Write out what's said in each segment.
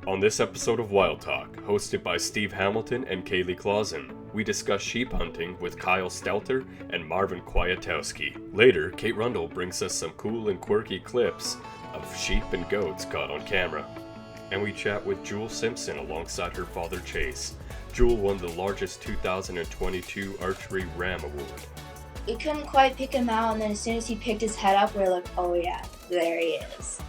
On this episode of Wild Talk, hosted by Steve Hamilton and Kaylee Clausen, we discuss sheep hunting with Kyle Stelter and Marvin Kwiatowski. Later, Kate Rundle brings us some cool and quirky clips of sheep and goats caught on camera. And we chat with Jewel Simpson alongside her father Chase. Jewel won the largest 2022 Archery Ram Award. We couldn't quite pick him out, and then as soon as he picked his head up, we were like, oh yeah, there he is.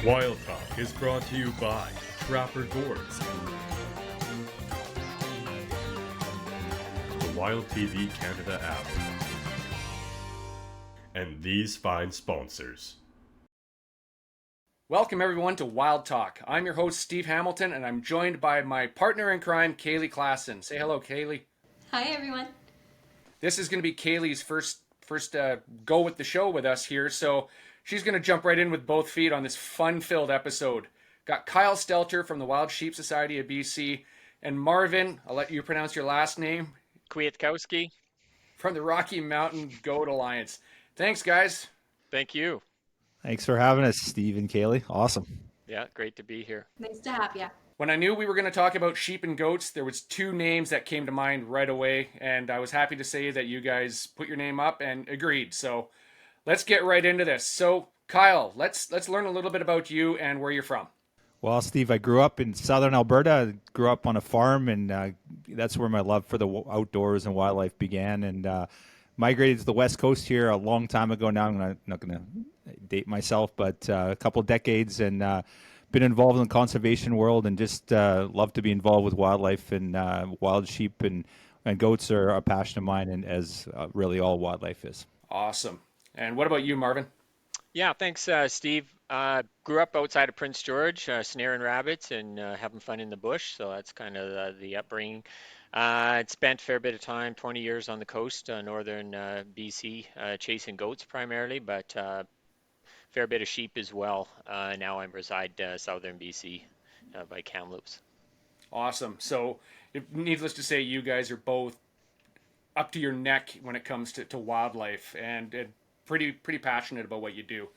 Wild Talk is brought to you by Trapper Gourds, the Wild TV Canada app, and these fine sponsors. Welcome everyone to Wild Talk. I'm your host Steve Hamilton, and I'm joined by my partner in crime, Kaylee Clausen. Say hello, Kaylee. Hi everyone. This is going to be Kaylee's first go with the show with us here, so she's going to jump right in with both feet on this fun-filled episode. Got Kyle Stelter from the Wild Sheep Society of BC, and Marvin, I'll let you pronounce your last name, Kwiatowski, from the Rocky Mountain Goat Alliance. Thanks, guys. Thank you. Thanks for having us, Steve and Kaylee. Awesome. Yeah, great to be here. Nice to have you. When I knew we were going to talk about sheep and goats, there was two names that came to mind right away, and I was happy to say that you guys put your name up and agreed. So let's get right into this. So Kyle, let's learn a little bit about you and where you're from. Well, Steve, I grew up in southern Alberta. I grew up on a farm, and that's where my love for the outdoors and wildlife began. And migrated to the West Coast here a long time ago now. I'm not going to date myself, but a couple decades, and been involved in the conservation world, and just love to be involved with wildlife, and wild sheep and goats are a passion of mine, and as really all wildlife is. Awesome. And what about you, Marvin? Yeah, thanks, Steve. Grew up outside of Prince George, snaring rabbits and having fun in the bush. So that's kind of the upbringing. I'd spent a fair bit of time, 20 years on the coast, northern BC, chasing goats primarily, but fair bit of sheep as well. Now I reside southern BC by Kamloops. Awesome. So needless to say, you guys are both up to your neck when it comes to wildlife, and pretty passionate about what you do.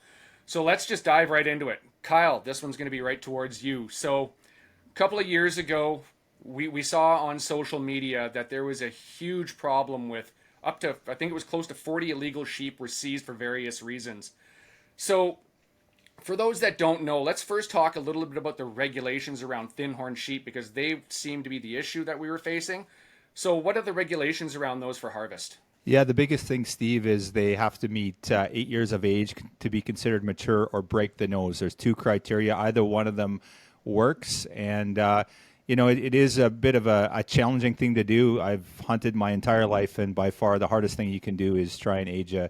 So let's just dive right into it. Kyle, this one's going to be right towards you. So a couple of years ago, we saw on social media that there was a huge problem with up to, I think it was close to 40 illegal sheep were seized for various reasons. So for those that don't know, let's first talk a little bit about the regulations around thin-horn sheep, because they seem to be the issue that we were facing. So what are the regulations around those for harvest? Yeah, the biggest thing, Steve, is they have to meet 8 years of age to be considered mature or break the nose. There's two criteria. Either one of them works. And, it is a bit of a challenging thing to do. I've hunted my entire life, and by far the hardest thing you can do is try and age a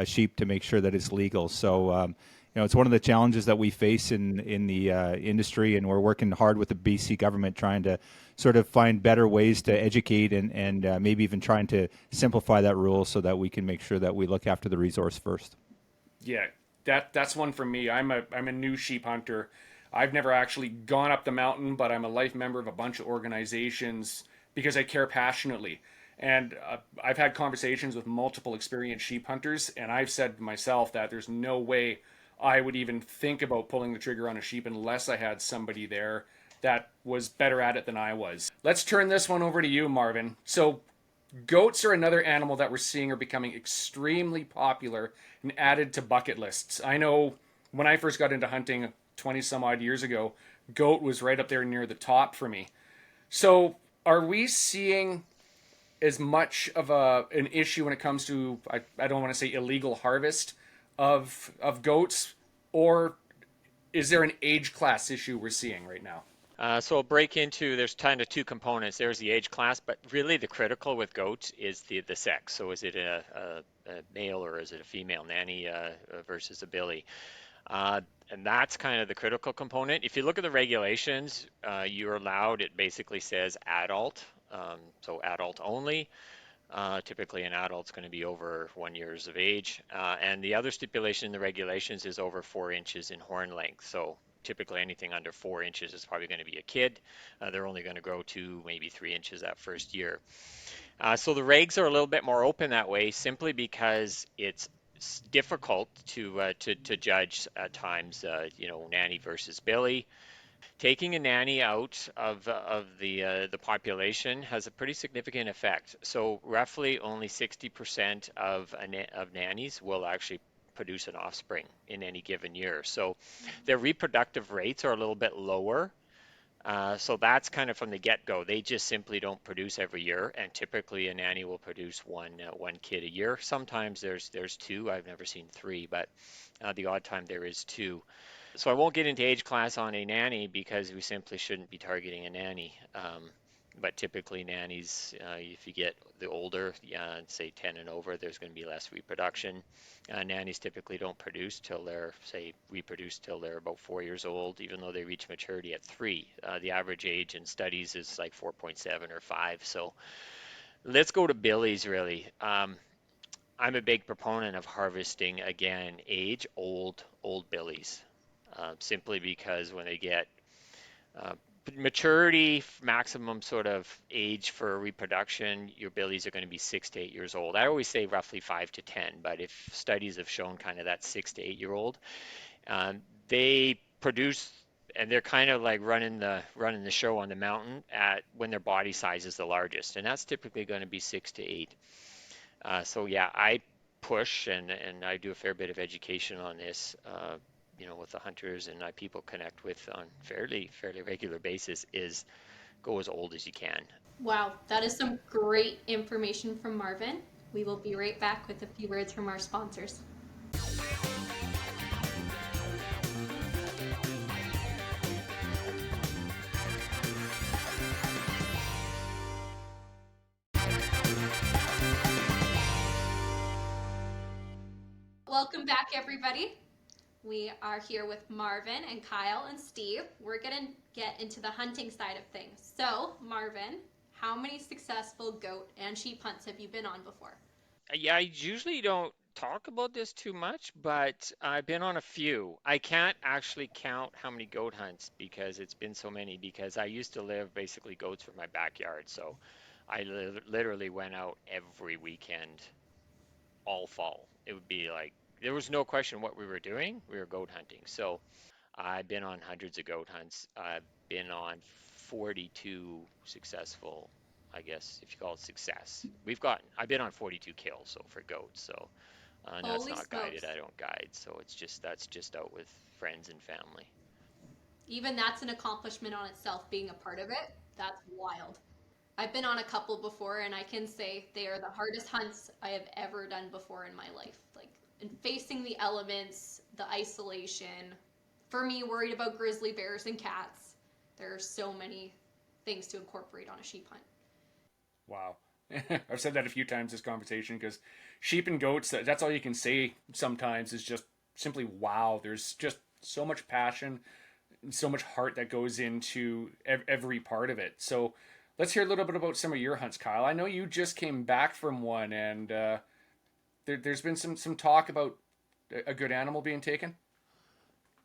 sheep to make sure that it's legal. So, it's one of the challenges that we face in the industry, and we're working hard with the BC government trying to sort of find better ways to educate and maybe even trying to simplify that rule so that we can make sure that we look after the resource first. Yeah, that's one for me. I'm a new sheep hunter. I've never actually gone up the mountain, but I'm a life member of a bunch of organizations because I care passionately. And I've had conversations with multiple experienced sheep hunters, and I've said to myself that there's no way I would even think about pulling the trigger on a sheep unless I had somebody there that was better at it than I was. Let's turn this one over to you, Marvin. So goats are another animal that we're seeing are becoming extremely popular and added to bucket lists. I know when I first got into hunting 20 some odd years ago, goat was right up there near the top for me. So are we seeing as much of an issue when it comes to, I don't want to say illegal harvest of goats, or is there an age class issue we're seeing right now? So I'll break into, there's kind of two components. There's the age class, but really the critical with goats is the sex. So is it a male or is it a female nanny versus a billy? And that's kind of the critical component. If you look at the regulations, you're allowed, it basically says adult, so adult only. Typically an adult's going to be over 1 year of age. And the other stipulation in the regulations is over 4 inches in horn length. So typically anything under 4 inches is probably going to be a kid. They're only going to grow 2, maybe 3 inches that first year. So the regs are a little bit more open that way, simply because it's difficult to judge at times. Nanny versus Billy. Taking a nanny out of the population has a pretty significant effect. So roughly only 60% of nannies will actually produce an offspring in any given year. So their reproductive rates are a little bit lower. So that's kind of from the get-go. They just simply don't produce every year, and typically a nanny will produce one kid a year. Sometimes there's two. I've never seen three, but the odd time there is two. So I won't get into age class on a nanny because we simply shouldn't be targeting a nanny. But typically nannies, if you get the older, say 10 and over, there's going to be less reproduction. Nannies typically don't produce till they're, reproduce till they're about 4 years old, even though they reach maturity at 3. The average age in studies is like 4.7 or 5. So let's go to Billy's really. I'm a big proponent of harvesting, again, old Billies. Simply because when they get maturity, maximum sort of age for reproduction, your billies are going to be 6 to 8 years old. I always say roughly 5 to 10, but if studies have shown kind of that 6 to 8 year old, they produce, and they're kind of like running the show on the mountain at when their body size is the largest, and that's typically going to be 6 to 8. So yeah, I push and I do a fair bit of education on this. With the hunters and people connect with on fairly regular basis, is go as old as you can. Wow, that is some great information from Marvin. We will be right back with a few words from our sponsors. Welcome back, everybody. We are here with Marvin and Kyle and Steve. We're going to get into the hunting side of things. So, Marvin, how many successful goat and sheep hunts have you been on before? Yeah, I usually don't talk about this too much, but I've been on a few. I can't actually count how many goat hunts because it's been so many, because I used to live basically goats from my backyard. So I literally went out every weekend all fall. It would be like, there was no question what we were doing. We were goat hunting. So I've been on hundreds of goat hunts. I've been on 42 successful, I guess, if you call it success. I've been on 42 kills, so for goats. So that's Holy not smokes. guided. I don't guide. So that's just out with friends and family. Even that's an accomplishment on itself, being a part of it. That's wild. I've been on a couple before, and I can say they are the hardest hunts I have ever done before in my life. Like, and facing the elements, the isolation. For me, worried about grizzly bears and cats. There are so many things to incorporate on a sheep hunt. Wow. I've said that a few times this conversation, because sheep and goats, that's all you can say sometimes, is just simply wow. There's just so much passion and so much heart that goes into every part of it. So let's hear a little bit about some of your hunts, Kyle. I know you just came back from one, and there's been some talk about a good animal being taken.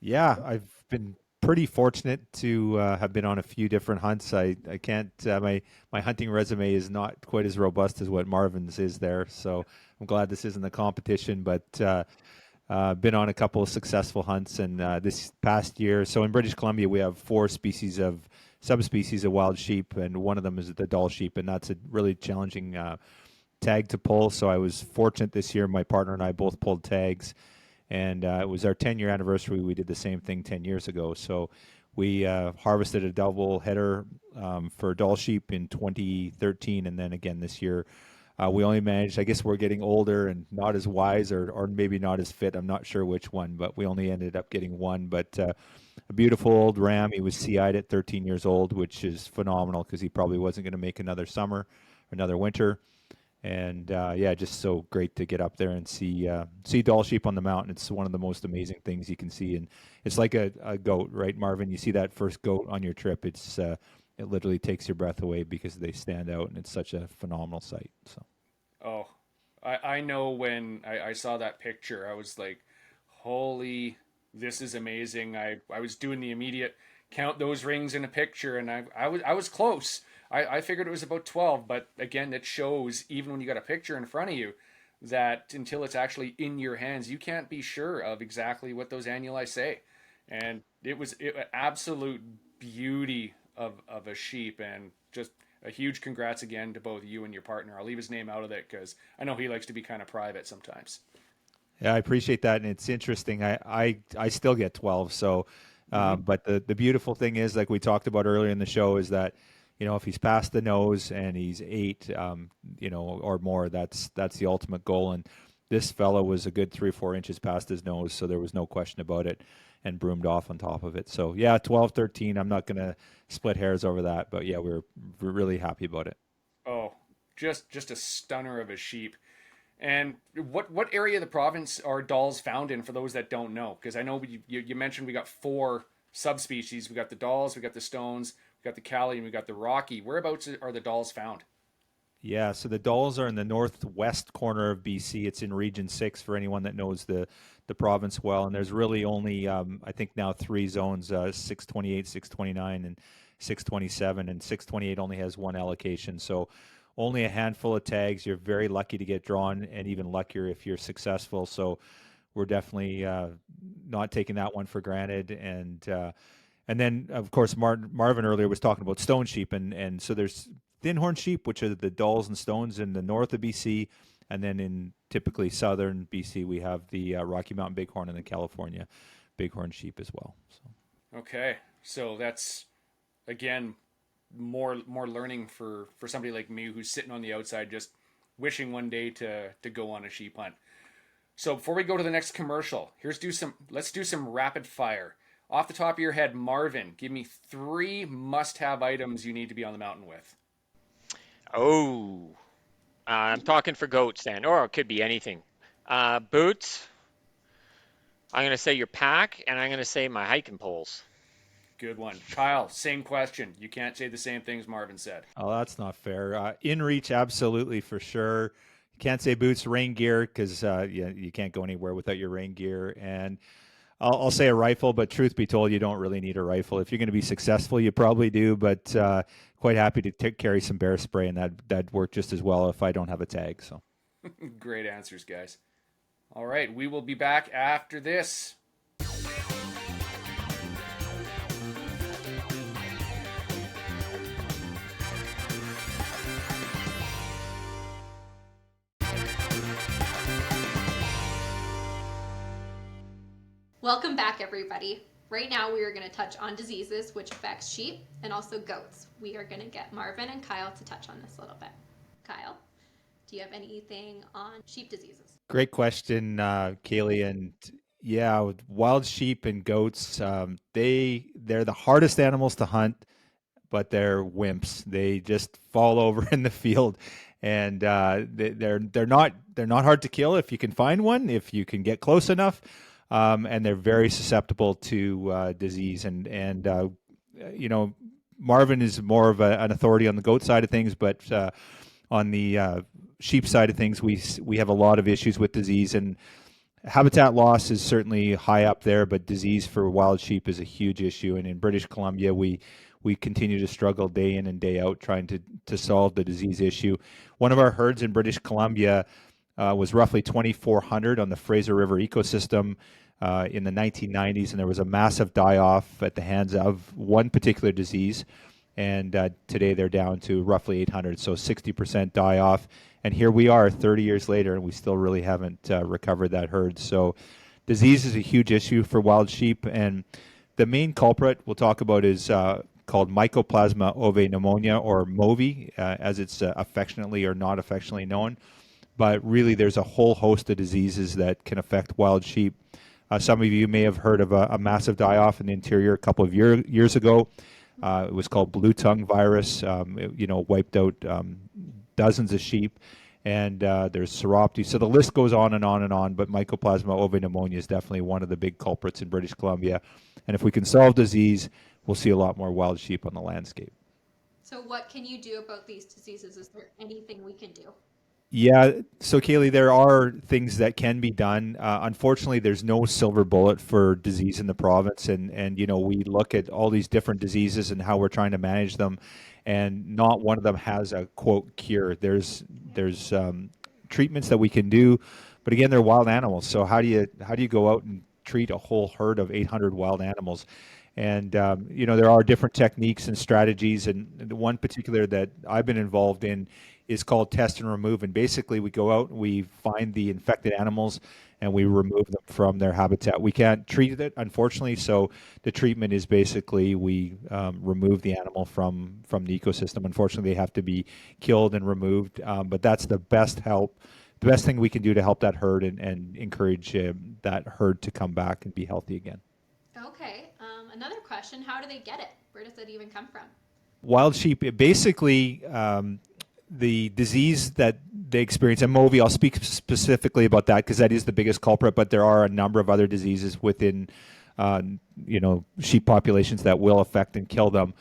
Yeah, I've been pretty fortunate to have been on a few different hunts. I can't my hunting resume is not quite as robust as what Marvin's is there. So I'm glad this isn't a competition, but been on a couple of successful hunts. And this past year, so in British Columbia, we have 4 subspecies of wild sheep, and one of them is the Dall sheep, and that's a really challenging tag to pull. So I was fortunate this year. My partner and I both pulled tags. And it was our 10-year anniversary. We did the same thing 10 years ago. So we harvested a double header for Dall sheep in 2013, and then again this year. We only managed, I guess we're getting older and not as wise, or maybe not as fit. I'm not sure which one, but we only ended up getting one. But a beautiful old ram. He was CI'd at 13 years old, which is phenomenal because he probably wasn't going to make another summer, another winter. And yeah, just so great to get up there and see Dall sheep on the mountain. It's one of the most amazing things you can see, and it's like a goat, right, Marvin? You see that first goat on your trip, it literally takes your breath away because they stand out, and it's such a phenomenal sight. So, Oh, I know when I saw that picture, I was like, holy this is amazing. I was doing the immediate count those rings in a picture, and I was close. I figured it was about 12, but again, it shows even when you got a picture in front of you that until it's actually in your hands, you can't be sure of exactly what those annuli say. And it was absolute beauty of a sheep, and just a huge congrats again to both you and your partner. I'll leave his name out of it because I know he likes to be kind of private sometimes. Yeah, I appreciate that, and it's interesting. I still get 12. So, but the beautiful thing is, like we talked about earlier in the show, is that if he's past the nose and he's 8, or more, that's the ultimate goal. And this fellow was a good 3 or 4 inches past his nose, so there was no question about it, and broomed off on top of it. So yeah, 12, 13. I'm not gonna split hairs over that, but yeah, we're really happy about it. Oh, just a stunner of a sheep. And what area of the province are dolls found in for those that don't know? Because I know you mentioned we got 4 subspecies. We got the dolls, we got the stones, we got the Cali, and we got the Rocky. Whereabouts are the dolls found? Yeah, so the Dolls are in the northwest corner of BC. It's in Region 6 for anyone that knows the province well. And there's really only, I think now 3 zones, 628, 629, and 627. And 628 only has 1 allocation. So only a handful of tags. You're very lucky to get drawn, and even luckier if you're successful. So we're definitely not taking that one for granted. And then, of course, Marvin earlier was talking about stone sheep, and so there's thin-horn sheep, which are the dolls and stones in the north of BC, and then in typically southern BC, we have the Rocky Mountain bighorn and the California bighorn sheep as well. So. Okay, so that's again more learning for somebody like me who's sitting on the outside, just wishing one day to go on a sheep hunt. So before we go to the next commercial, let's do some rapid fire. Off the top of your head, Marvin, give me 3 must-have items you need to be on the mountain with. Oh, I'm talking for goats then, or it could be anything. Boots. I'm going to say your pack, and I'm going to say my hiking poles. Good one. Kyle, same question. You can't say the same things Marvin said. Oh, that's not fair. In reach, absolutely, for sure. Can't say boots, rain gear, because you can't go anywhere without your rain gear. And I'll say a rifle, but truth be told, you don't really need a rifle. If you're going to be successful, you probably do, but quite happy to carry some bear spray, and that'd work just as well if I don't have a tag. So, Great answers, guys. All right, we will be back after this. Welcome back, everybody. Right now, we are going to touch on diseases which affects sheep and also goats. We are going to get Marvin and Kyle to touch on this a little bit. Kyle, do you have anything on sheep diseases? great question, Kaylee. And yeah, with wild sheep and goats, they're the hardest animals to hunt, but they're wimps. They just fall over in the field, and they're not hard to kill if you can find one, if you can get close enough, and they're very susceptible to disease. You know, Marvin is more of an authority on the goat side of things, but on the sheep side of things, we have a lot of issues with disease, and habitat loss is certainly high up there, but disease for wild sheep is a huge issue. And in British Columbia, we continue to struggle day in and day out trying to solve the disease issue. One of our herds in British Columbia was roughly 2,400 on the Fraser River ecosystem in the 1990s, and there was a massive die-off at the hands of one particular disease. And today they're down to roughly 800, so 60% die-off. And here we are 30 years later, and we still really haven't recovered that herd. So disease is a huge issue for wild sheep, and the main culprit we'll talk about is called Mycoplasma ovae pneumonia, or MOVI, as it's affectionately or not affectionately known. But really, there's a whole host of diseases that can affect wild sheep. Some of you may have heard of a massive die-off in the interior a couple of years ago. It was called blue tongue virus. It wiped out dozens of sheep, and there's seropty. So the list goes on and on and on, but Mycoplasma ovae pneumonia is definitely one of the big culprits in British Columbia. And if we can solve disease, we'll see a lot more wild sheep on the landscape. So what can you do about these diseases? Is there anything we can do? Yeah, so Kaylee, there are things that can be done. Unfortunately, there's no silver bullet for disease in the province, and we look at all these different diseases and how we're trying to manage them, and not one of them has a quote cure. There's treatments that we can do, but again, they're wild animals. So how do you go out and treat a whole herd of 800 wild animals? And there are different techniques and strategies, and the one particular that I've been involved in is called test and remove. And basically, we go out and we find the infected animals and we remove them from their habitat. We can't treat it, unfortunately. So the treatment is basically we remove the animal from the ecosystem. Unfortunately, they have to be killed and removed. But that's the best help. The best thing we can do to help that herd and encourage that herd to come back and be healthy again. Okay. Another question: how do they get it? Where does it even come from? Wild sheep, basically, the disease that they experience, and Movi, I'll speak specifically about that because that is the biggest culprit, but there are a number of other diseases within, uh, sheep populations that will affect and kill them.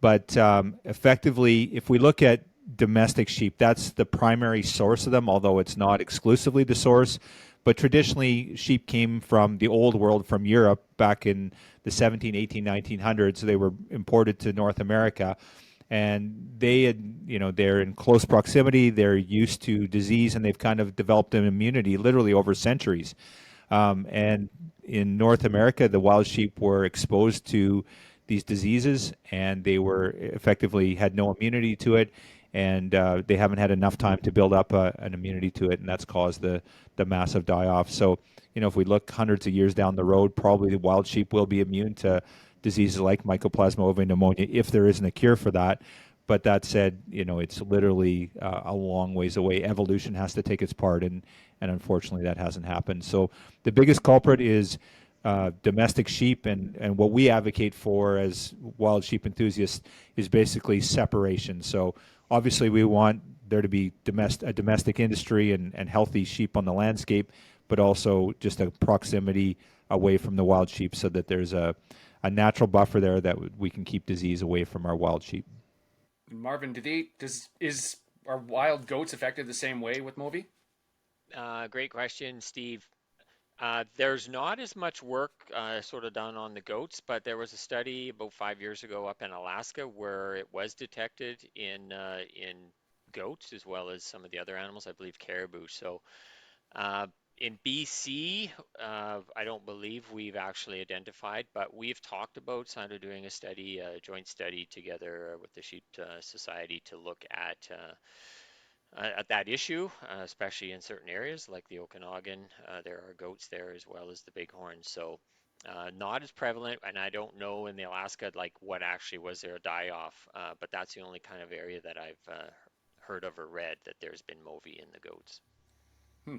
But effectively, if we look at domestic sheep, that's the primary source of them, although it's not exclusively the source. But traditionally, sheep came from the old world, from Europe back in the 17, 18, 1900s. They were imported to North America, and they're in close proximity. They're used to disease, and they've kind of developed an immunity literally over centuries. And in North America, the wild sheep were exposed to these diseases, and they were effectively had no immunity to it, and they haven't had enough time to build up an immunity to it, and that's caused the massive die off. So, if we look hundreds of years down the road, probably the wild sheep will be immune to diseases like Mycoplasma avian pneumonia if there isn't a cure for that. But that said, it's literally a long ways away. Evolution has to take its part, and unfortunately, that hasn't happened. So the biggest culprit is domestic sheep, and what we advocate for as wild sheep enthusiasts is basically separation. So obviously, we want there to be a domestic industry and healthy sheep on the landscape, but also just a proximity away from the wild sheep so that there's a natural buffer there that we can keep disease away from our wild sheep. Marvin, is are wild goats affected the same way with Movi? Great question, Steve. There's not as much work sort of done on the goats, but there was a study about 5 years ago up in Alaska where it was detected in goats as well as some of the other animals, I believe caribou. So in BC, I don't believe we've actually identified, but we've talked about kind of doing a study, a joint study together with the Sheep Society to look at that issue, especially in certain areas like the Okanagan. There are goats there as well as the bighorns. So not as prevalent, and I don't know in the Alaska like what actually was there a die-off, but that's the only kind of area that I've heard of or read that there's been Movi in the goats. Hmm.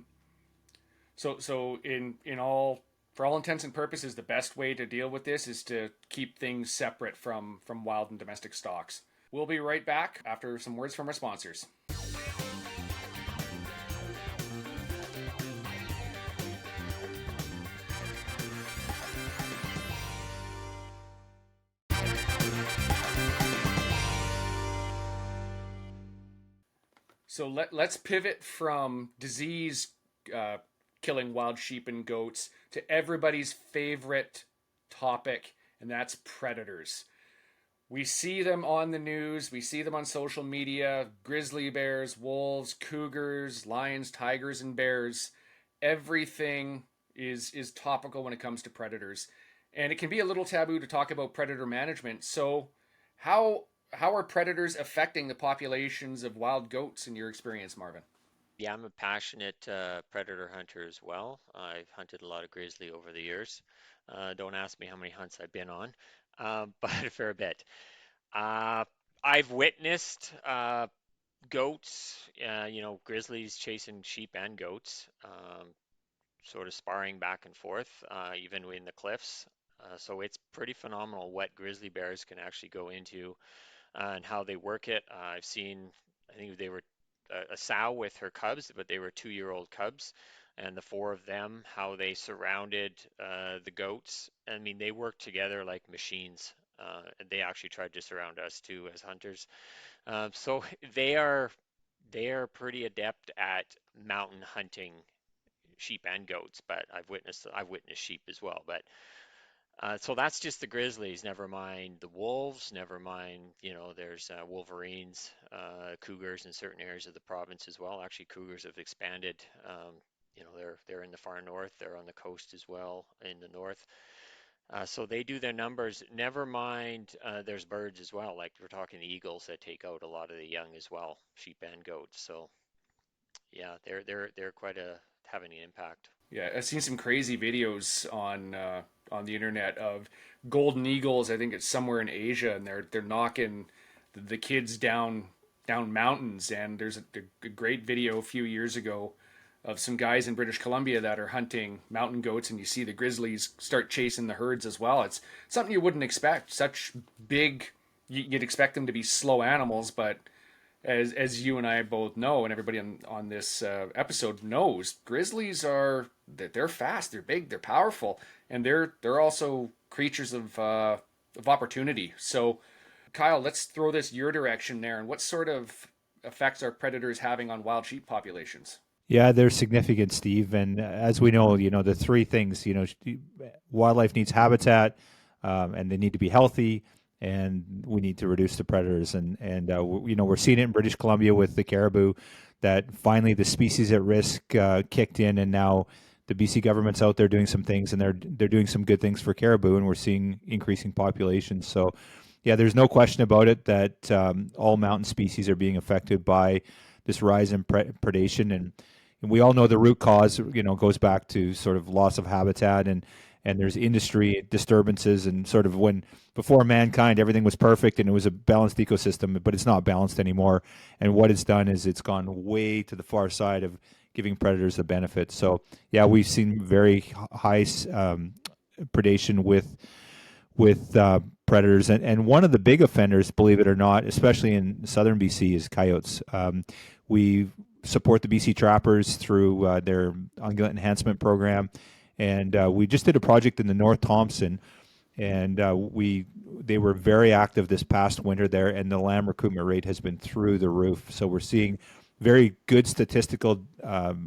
So in all for all intents and purposes, the best way to deal with this is to keep things separate from wild and domestic stocks. We'll be right back after some words from our sponsors. So let's pivot from disease uh, killing wild sheep and goats to everybody's favorite topic, and that's predators. We see them on the news, we see them on social media: grizzly bears, wolves, cougars, lions, tigers, and bears. Everything is topical when it comes to predators. And it can be a little taboo to talk about predator management. So, how how are predators affecting the populations of wild goats in your experience, Marvin? Yeah, I'm a passionate predator hunter as well. I've hunted a lot of grizzly over the years. Don't ask me how many hunts I've been on, but a fair bit. Uh, I've witnessed goats, grizzlies chasing sheep and goats, sort of sparring back and forth, even in the cliffs. So it's pretty phenomenal what grizzly bears can actually go into and how they work it. I've seen, I think they were a sow with her cubs, but they were 2-year-old cubs, and the four of them, how they surrounded the goats. I mean, they worked together like machines. And they actually tried to surround us too as hunters. So they are they are pretty adept at mountain hunting sheep and goats, but I've witnessed sheep as well. But so that's just the grizzlies. Never mind the wolves. Never mind, there's wolverines, cougars in certain areas of the province as well. Actually, cougars have expanded. They're in the far north. They're on the coast as well in the north. So they do their numbers. Never mind, there's birds as well. Like we're talking the eagles that take out a lot of the young as well, sheep and goats. So yeah, they're quite having an impact. Yeah, I've seen some crazy videos on the internet of golden eagles. I think it's somewhere in Asia, and they're knocking the kids down mountains. And there's a great video a few years ago of some guys in British Columbia that are hunting mountain goats, and you see the grizzlies start chasing the herds as well. It's something you wouldn't expect. Such big, you'd expect them to be slow animals, but as you and I both know, and everybody on this episode knows, grizzlies they're fast, they're big, they're powerful, and they're also creatures of opportunity. So, Kyle, let's throw this your direction there. And what sort of effects are predators having on wild sheep populations? Yeah, they're significant, Steve. And as we know, the three things, wildlife needs habitat, and they need to be healthy, and we need to reduce the predators. And we're seeing it in British Columbia with the caribou, that finally the species at risk kicked in, and now the BC government's out there doing some things, and they're doing some good things for caribou, and we're seeing increasing populations. So, yeah, there's no question about it that all mountain species are being affected by this rise in predation, and we all know the root cause, goes back to sort of loss of habitat, and there's industry disturbances, and sort of when before mankind everything was perfect and it was a balanced ecosystem, but it's not balanced anymore. And what it's done is it's gone way to the far side of giving predators the benefit. So yeah, we've seen very high predation with predators, and one of the big offenders, believe it or not, especially in southern BC, is coyotes. We support the BC trappers through their ungulate enhancement program, and we just did a project in the North Thompson, and they were very active this past winter there, and the lamb recruitment rate has been through the roof. So we're seeing very good statistical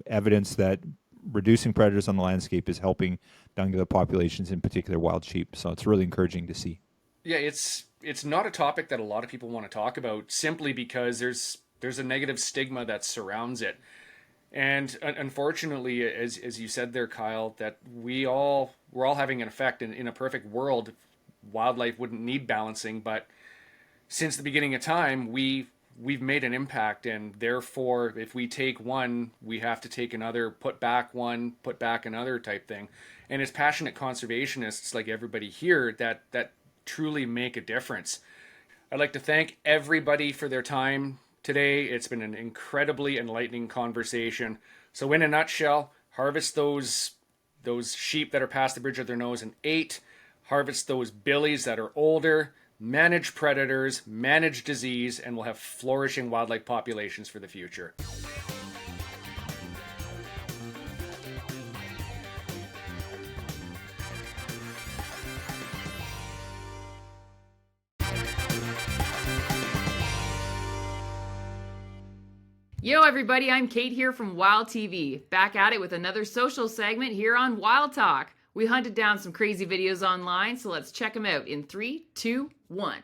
evidence that reducing predators on the landscape is helping the ungulate populations, in particular wild sheep. So it's really encouraging to see. Yeah, it's not a topic that a lot of people want to talk about, simply because there's a negative stigma that surrounds it. And unfortunately, as you said there, Kyle, that we're all having an effect. In a perfect world, wildlife wouldn't need balancing, but since the beginning of time, we've made an impact, and therefore, if we take one, we have to take another, put back one, put back another type thing. And as passionate conservationists like everybody here, that truly make a difference. I'd like to thank everybody for their time today. It's been an incredibly enlightening conversation. So in a nutshell, harvest those sheep that are past the bridge of their nose in 8, harvest those billies that are older, manage predators, manage disease, and we'll have flourishing wildlife populations for the future. Yo everybody, I'm Kate here from Wild TV, back at it with another social segment here on Wild Talk. We hunted down some crazy videos online, so let's check them out in 3, 2, 1.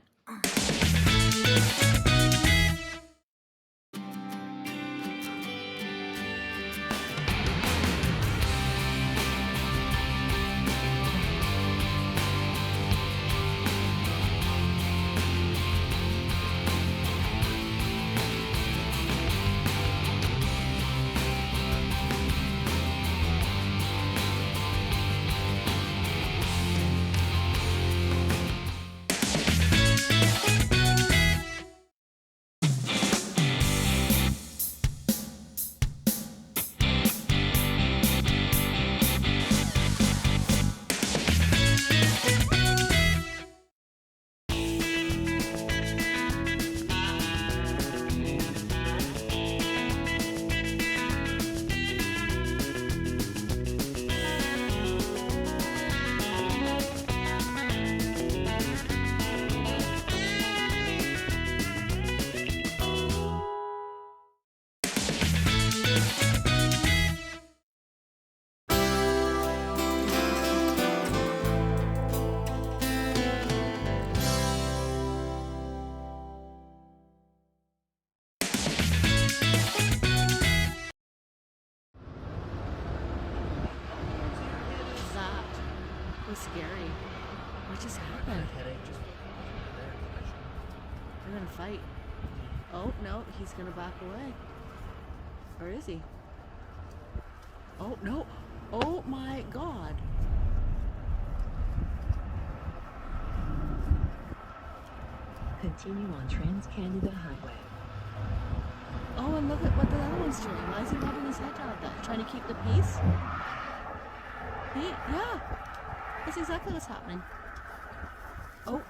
They're gonna fight. Oh, no, he's gonna back away. Or is he? Oh, no. Oh, my God. Continue on Trans-Canada Highway. Oh, and look at what the other one's doing. Why is he rubbing his head down like that? Trying to keep the peace? Yeah. That's exactly what's happening. Oh.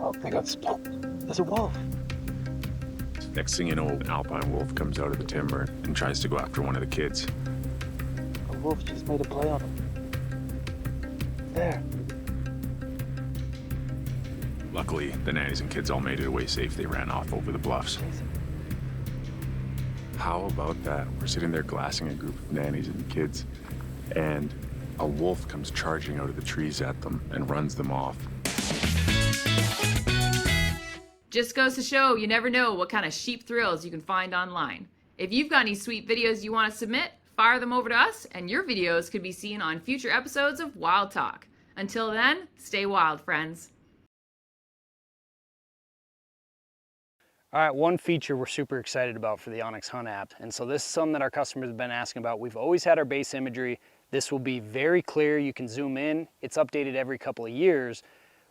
Oh, they got spot. There's a wolf. Next thing you know, an alpine wolf comes out of the timber and tries to go after one of the kids. A wolf just made a play on him. There. Luckily, the nannies and kids all made it away safe. They ran off over the bluffs. How about that? We're sitting there glassing a group of nannies and kids, and a wolf comes charging out of the trees at them and runs them off. Just goes to show you never know what kind of sheep thrills you can find online. If you've got any sweet videos you want to submit, fire them over to us, and your videos could be seen on future episodes of Wild Talk. Until then, stay wild, friends. All right, one feature we're super excited about for the Onyx Hunt app, and so this is something that our customers have been asking about. We've always had our base imagery. This will be very clear. You can zoom in. It's updated every couple of years,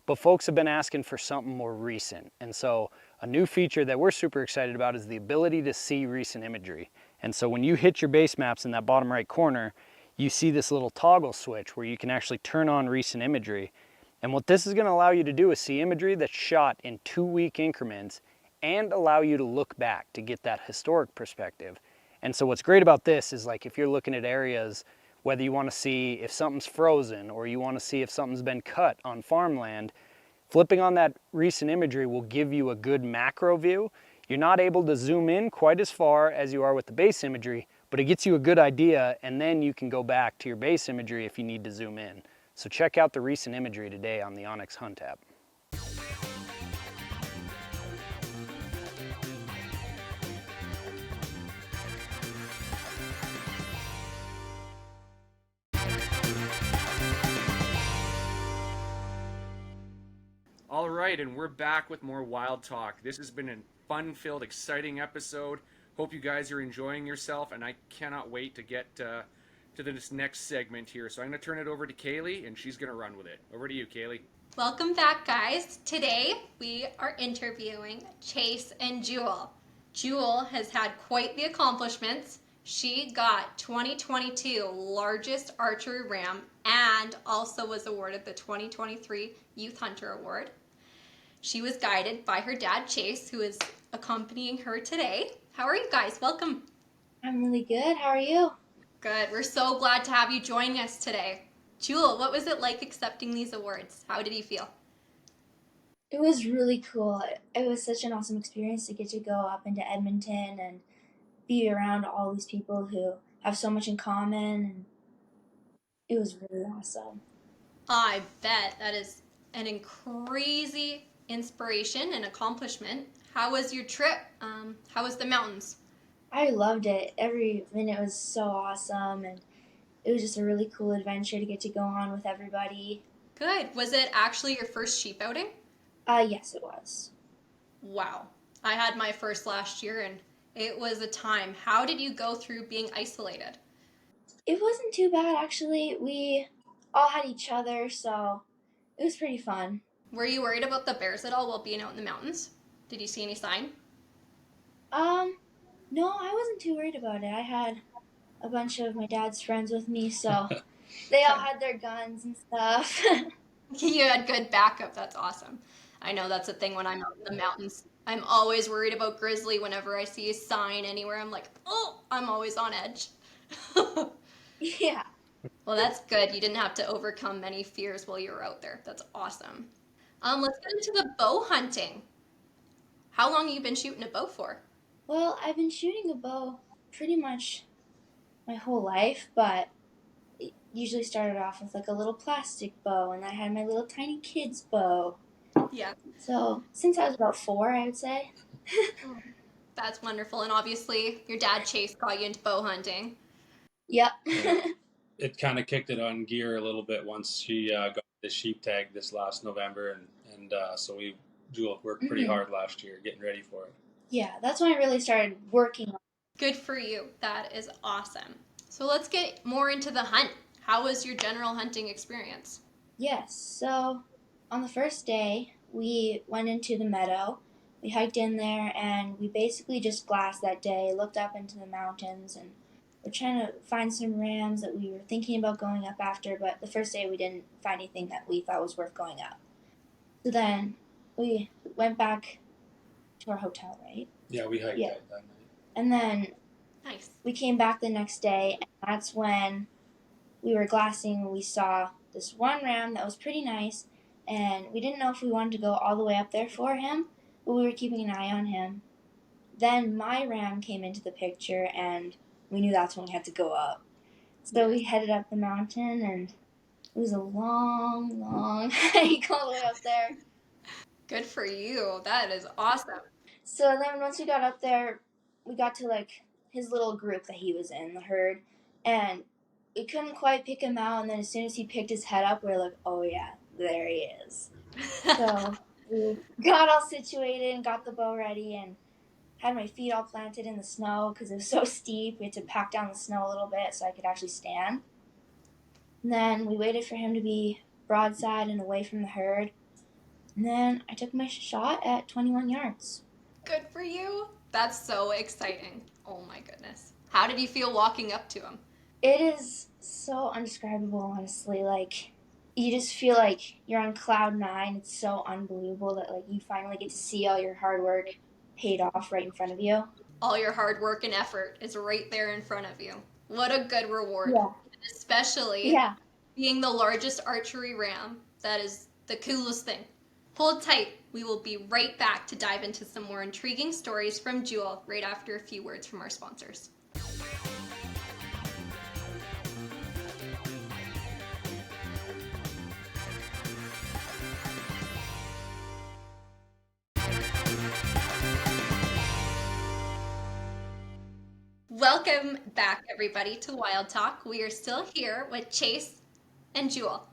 but folks have been asking for something more recent. And so a new feature that we're super excited about is the ability to see recent imagery. And so when you hit your base maps in that bottom right corner, you see this little toggle switch where you can actually turn on recent imagery. And what this is going to allow you to do is see imagery that's shot in 2-week increments and allow you to look back to get that historic perspective. And so what's great about this is, like, if you're looking at areas, whether you want to see if something's frozen or you want to see if something's been cut on farmland, flipping on that recent imagery will give you a good macro view. You're not able to zoom in quite as far as you are with the base imagery, but it gets you a good idea, and then you can go back to your base imagery if you need to zoom in. So check out the recent imagery today on the Onyx Hunt app. All right, and we're back with more Wild Talk. This has been a fun-filled, exciting episode. Hope you guys are enjoying yourself, and I cannot wait to get to this next segment here. So I'm going to turn it over to Kaylee, and she's going to run with it. Over to you, Kaylee. Welcome back, guys. Today, we are interviewing Chase and Jewel. Jewel has had quite the accomplishments. She got 2022 largest archery ram and also was awarded the 2023 Youth Hunter Award. She was guided by her dad, Chase, who is accompanying her today. How are you guys? Welcome. I'm really good. How are you? Good. We're so glad to have you joining us today. Jewel, what was it like accepting these awards? How did you feel? It was really cool. It was such an awesome experience to get to go up into Edmonton and be around all these people who have so much in common, and it was really awesome. I bet that is an crazy inspiration and accomplishment. How was your trip? How was the mountains? I loved it. Every minute was so awesome, and it was just a really cool adventure to get to go on with everybody. Good. Was it actually your first sheep outing? Yes, it was. Wow. I had my first last year and it was a time. How did you go through being isolated? It wasn't too bad, actually. We all had each other, so it was pretty fun. Were you worried about the bears at all while being out in the mountains? Did you see any sign? No, I wasn't too worried about it. I had a bunch of my dad's friends with me, so they all had their guns and stuff. You had good backup. That's awesome. I know that's a thing when I'm out in the mountains. I'm always worried about grizzly whenever I see a sign anywhere. I'm like, oh, I'm always on edge. Yeah. Well, that's good. You didn't have to overcome many fears while you were out there. That's awesome. Let's get into the bow hunting. How long have you been shooting a bow for? Well, I've been shooting a bow pretty much my whole life, but it usually started off with like a little plastic bow, and I had my little tiny kid's bow. Yeah. So since I was about 4, I would say. That's wonderful. And obviously, your dad Chase got you into bow hunting. Yep. It kind of kicked it on gear a little bit once she got the sheep tag this last November, and so Jewel worked pretty hard last year getting ready for it. Yeah, that's when I really started working on it. Good for you. That is awesome. So let's get more into the hunt. How was your general hunting experience? Yes, so on the first day, we went into the meadow. We hiked in there, and we basically just glassed that day, looked up into the mountains, and we're trying to find some rams that we were thinking about going up after, but the first day we didn't find anything that we thought was worth going up. So then we went back to our hotel, right? Yeah, we hiked out that night. And then Nice. we came back the next day, and that's when we were glassing and we saw this one ram that was pretty nice, and we didn't know if we wanted to go all the way up there for him, but we were keeping an eye on him. Then my ram came into the picture, and we knew that's when we had to go up. So we headed up the mountain, and it was a long, long hike all the way up there. Good for you. That is awesome. So then once we got up there, we got to like his little group that he was in, the herd, and we couldn't quite pick him out, and then as soon as he picked his head up, we were like, oh yeah, there he is. So we got all situated and got the bow ready and had my feet all planted in the snow because it was so steep. We had to pack down the snow a little bit so I could actually stand. And then we waited for him to be broadside and away from the herd. And then I took my shot at 21 yards. Good for you. That's so exciting. Oh my goodness. How did you feel walking up to him? It is so undescribable, honestly. Like, you just feel like you're on cloud 9. It's so unbelievable that like you finally get to see all your hard work paid off right in front of you. All your hard work and effort is right there in front of you. What a good reward. Yeah. Especially being the largest archery ram. That is the coolest thing. Hold tight. We will be right back to dive into some more intriguing stories from Jewel right after a few words from our sponsors. Welcome back, everybody, to Wild Talk. We are still here with Chase and Jewel.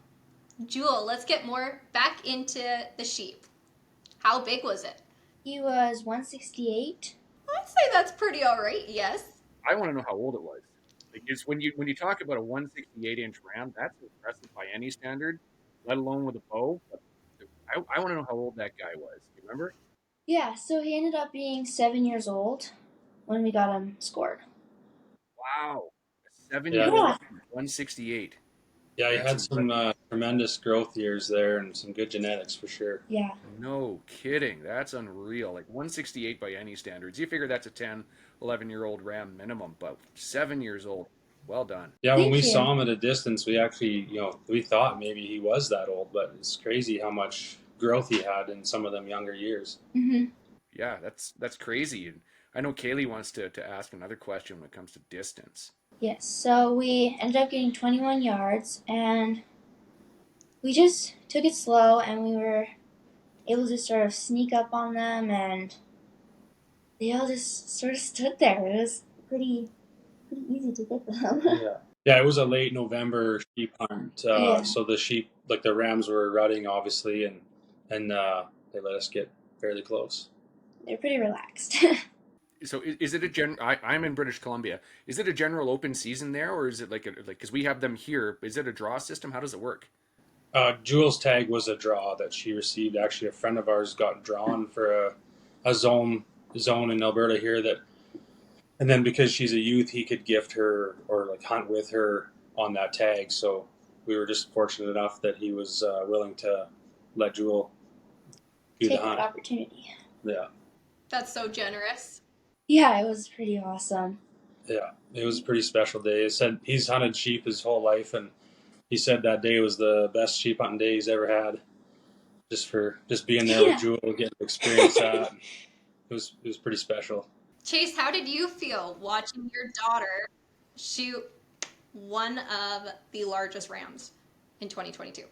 Jewel, let's get more back into the sheep. How big was it? He was 168. I'd say that's pretty all right, yes. I want to know how old it was. Because when you talk about a 168-inch ram, that's impressive by any standard, let alone with a bow. But I want to know how old that guy was. You remember? Yeah, so he ended up being 7 years old when we got him scored. Wow. A 7-year-old 168. Yeah, he had some tremendous growth years there and some good genetics for sure. Yeah. No kidding. That's unreal. Like 168 by any standards. You figure that's a 10, 11-year-old ram minimum, but 7 years old. Well done. Yeah, when we saw him at a distance, we actually, we thought maybe he was that old, but it's crazy how much growth he had in some of them younger years. Mm-hmm. Yeah, that's crazy. And I know Kaylee wants to ask another question when it comes to distance. Yes, so we ended up getting 21 yards, and we just took it slow, and we were able to sort of sneak up on them, and they all just sort of stood there. It was pretty easy to get them. Yeah, it was a late November sheep hunt, Yeah. so the sheep, like the rams, were rutting obviously, and they let us get fairly close. They're pretty relaxed. So is it I'm in British Columbia. Is it a general open season there, or is it like because we have them here? Is it a draw system? How does it work? Jewel's tag was a draw that she received. Actually, a friend of ours got drawn for a zone in Alberta here that, and then because she's a youth, he could gift her or like hunt with her on that tag. So we were just fortunate enough that he was willing to let Jewel do Take the hunt. that opportunity. Yeah. That's so generous. Yeah, it was pretty awesome. Yeah, it was a pretty special day. He said he's hunted sheep his whole life, and he said that day was the best sheep hunting day he's ever had. Just being there with Jewel, getting to experience that. It was pretty special. Chase, how did you feel watching your daughter shoot one of the largest rams in 2022?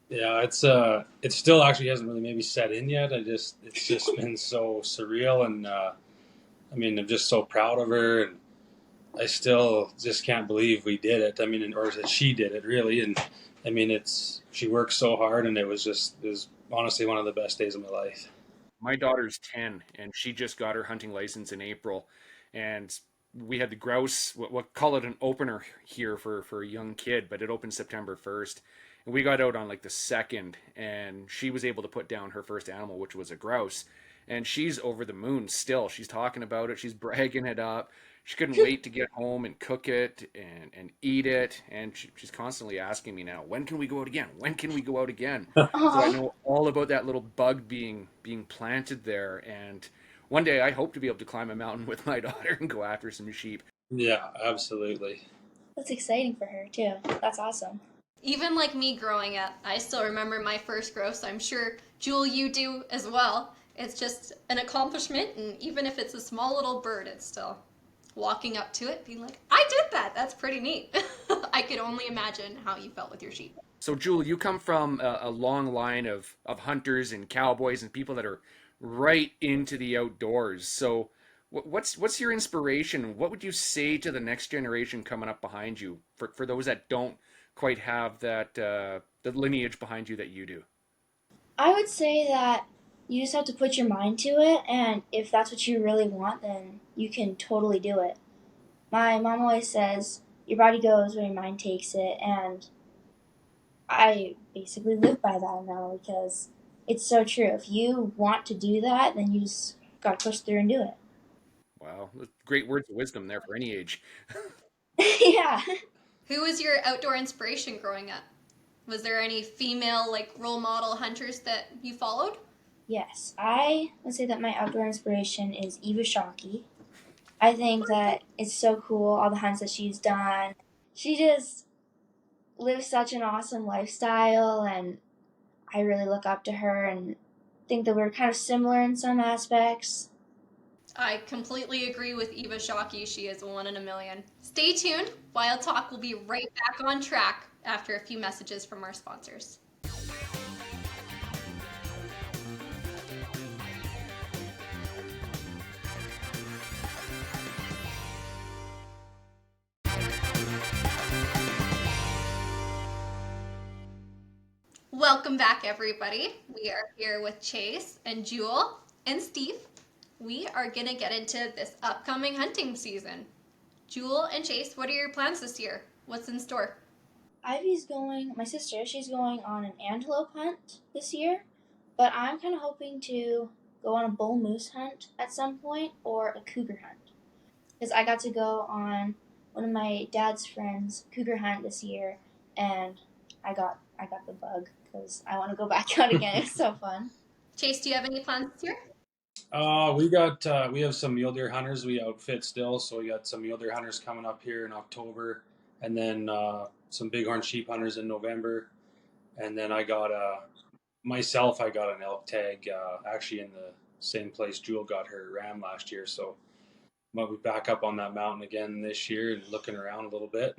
Yeah, it still actually hasn't really maybe set in yet. It's just been so surreal, and I mean, I'm just so proud of her, and I still just can't believe we did it. I mean, or that she did it really, and I mean, she worked so hard, and it was honestly one of the best days of my life. My daughter's 10, and she just got her hunting license in April, and we had the grouse. What call it an opener here for a young kid, but it opened September 1st, and we got out on like the 2nd, and she was able to put down her first animal, which was a grouse, and she's over the moon still. She's talking about it. She's bragging it up. She couldn't wait to get home and cook it and eat it. And she's constantly asking me now, when can we go out again? When can we go out again? So I know all about that little bug being planted there. And one day I hope to be able to climb a mountain with my daughter and go after some sheep. Yeah, absolutely. That's exciting for her too. That's awesome. Even like me growing up, I still remember my first grouse. I'm sure, Jewel, you do as well. It's just an accomplishment, and even if it's a small little bird, it's still walking up to it, being like, I did that. That's pretty neat. I could only imagine how you felt with your sheep. So, Jewel, you come from a long line of hunters and cowboys and people that are right into the outdoors. So, what's your inspiration? What would you say to the next generation coming up behind you for those that don't quite have that the lineage behind you that you do? I would say that you just have to put your mind to it, and if that's what you really want, then you can totally do it. My mom always says, your body goes where your mind takes it, and I basically live by that now because it's so true. If you want to do that, then you just got to push through and do it. Wow, great words of wisdom there for any age. Yeah. Who was your outdoor inspiration growing up? Was there any female like role model hunters that you followed? Yes, I would say that my outdoor inspiration is Kwiatowski. I think that it's so cool, all the hunts that she's done. She just lives such an awesome lifestyle, and I really look up to her and think that we're kind of similar in some aspects. I completely agree with Eva Shockey. She is one in a million. Stay tuned. Wild Talk will be right back on track after a few messages from our sponsors. Welcome back, everybody. We are here with Chase and Jewel and Steve. We are going to get into this upcoming hunting season. Jewel and Chase, what are your plans this year? What's in store? Ivy's going, my sister, she's going on an antelope hunt this year, but I'm kind of hoping to go on a bull moose hunt at some point or a cougar hunt. Because I got to go on one of my dad's friends' cougar hunt this year, and I got the bug because I want to go back out again. It's so fun. Chase, do you have any plans this year? We have some mule deer hunters we outfit still, so we got some mule deer hunters coming up here in October, and then some bighorn sheep hunters in November, and then I got an elk tag actually in the same place Jewel got her ram last year, so might be back up on that mountain again this year and looking around a little bit.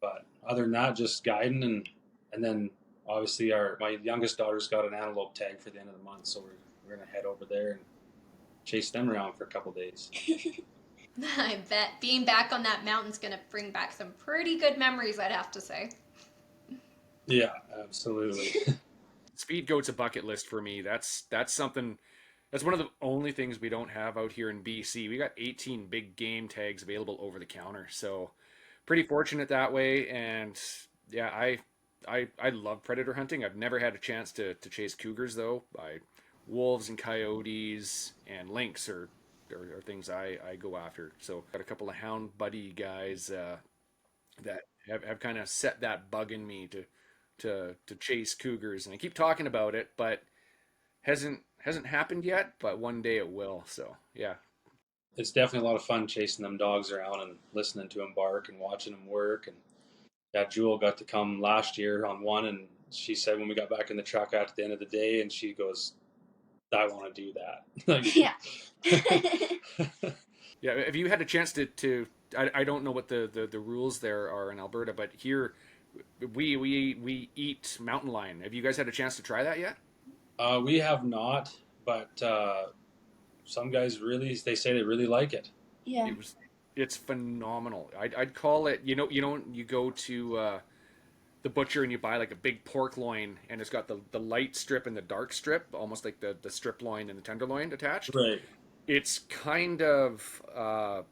But other than that, just guiding and then obviously my youngest daughter's got an antelope tag for the end of the month, so we're gonna head over there and chase them around for a couple days. I bet being back on that mountain's gonna bring back some pretty good memories, I'd have to say. Yeah, absolutely. Speed goat's a bucket list for me. That's something. That's one of the only things we don't have out here in BC. We got 18 big game tags available over the counter, so pretty fortunate that way. And yeah, I love predator hunting. I've never had a chance to chase cougars though. Wolves and coyotes and lynx are things I go after. So got a couple of hound buddy guys that have kind of set that bug in me to chase cougars, and I keep talking about it, but hasn't happened yet. But one day it will. So yeah, it's definitely a lot of fun chasing them dogs around and listening to them bark and watching them work. And yeah, Jewel got to come last year on one, and she said when we got back in the truck at the end of the day, and she goes, I want to do that. Like, Yeah. yeah. Have you had a chance to I don't know what the rules there are in Alberta, but here we eat mountain lion. Have you guys had a chance to try that yet? We have not, but some guys they say they really like it. Yeah. It's phenomenal. I'd call it, you go to the butcher and you buy like a big pork loin, and it's got the light strip and the dark strip, almost like the strip loin and the tenderloin attached. Right. It's kind of a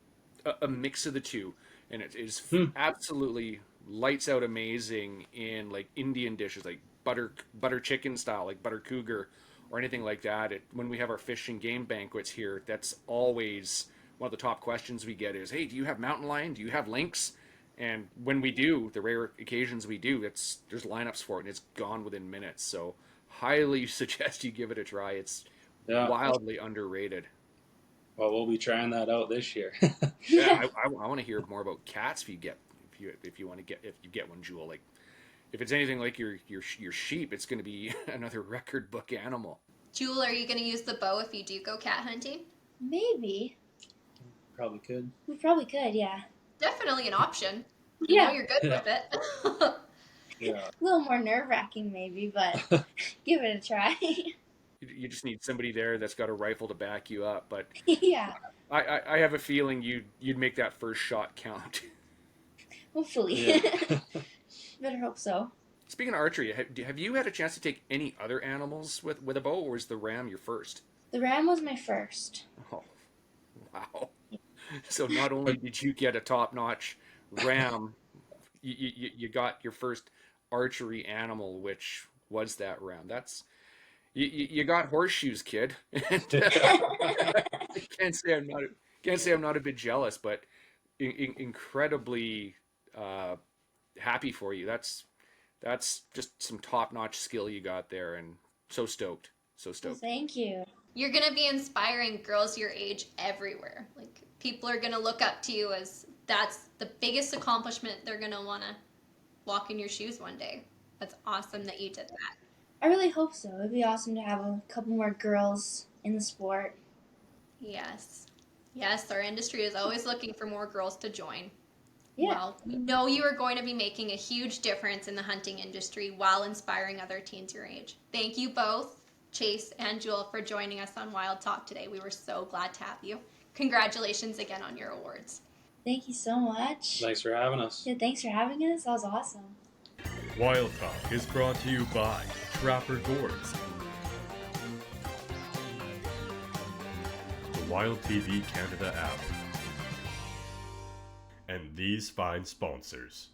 mix of the two, and it is absolutely lights out amazing in like Indian dishes, like butter chicken style, like butter cougar or anything like that. When we have our fish and game banquets here, that's always one of the top questions we get is, hey, do you have mountain lion? Do you have lynx? And when we do, the rare occasions we do, there's lineups for it, and it's gone within minutes. So highly suggest you give it a try. It's wildly underrated. Well, we'll be trying that out this year. Yeah, I want to hear more about cats if you get one, Jewel. Like, if it's anything like your sheep, it's going to be another record book animal. Jewel, are you going to use the bow if you do go cat hunting? Maybe. Probably could. We probably could, yeah. Definitely an option. Yeah. You're good with it. Yeah. A little more nerve-wracking maybe, but give it a try. You just need somebody there that's got a rifle to back you up. But Yeah. I have a feeling you'd make that first shot count. Hopefully. Yeah. Better hope so. Speaking of archery, have you had a chance to take any other animals with a bow, or is the ram your first? The ram was my first. Oh, wow. So not only did you get a top-notch ram, you got your first archery animal, which was that ram. That's you got horseshoes, kid. And, I can't say I'm not a bit jealous, but incredibly happy for you. That's just some top-notch skill you got there, and so stoked. So stoked. Well, thank you. You're going to be inspiring girls your age everywhere. Like, people are going to look up to you as that's the biggest accomplishment. They're going to want to walk in your shoes one day. That's awesome that you did that. I really hope so. It'd be awesome to have a couple more girls in the sport. Yes. Yes, our industry is always looking for more girls to join. Yeah. Well, we know you are going to be making a huge difference in the hunting industry while inspiring other teens your age. Thank you both, Chase and Jewel, for joining us on Wild Talk today. We were so glad to have you. Congratulations again on your awards. Thank you so much. Thanks for having us. Yeah, thanks for having us. That was awesome. Wild Talk is brought to you by Trapper Gourds, the Wild TV Canada app, and these fine sponsors.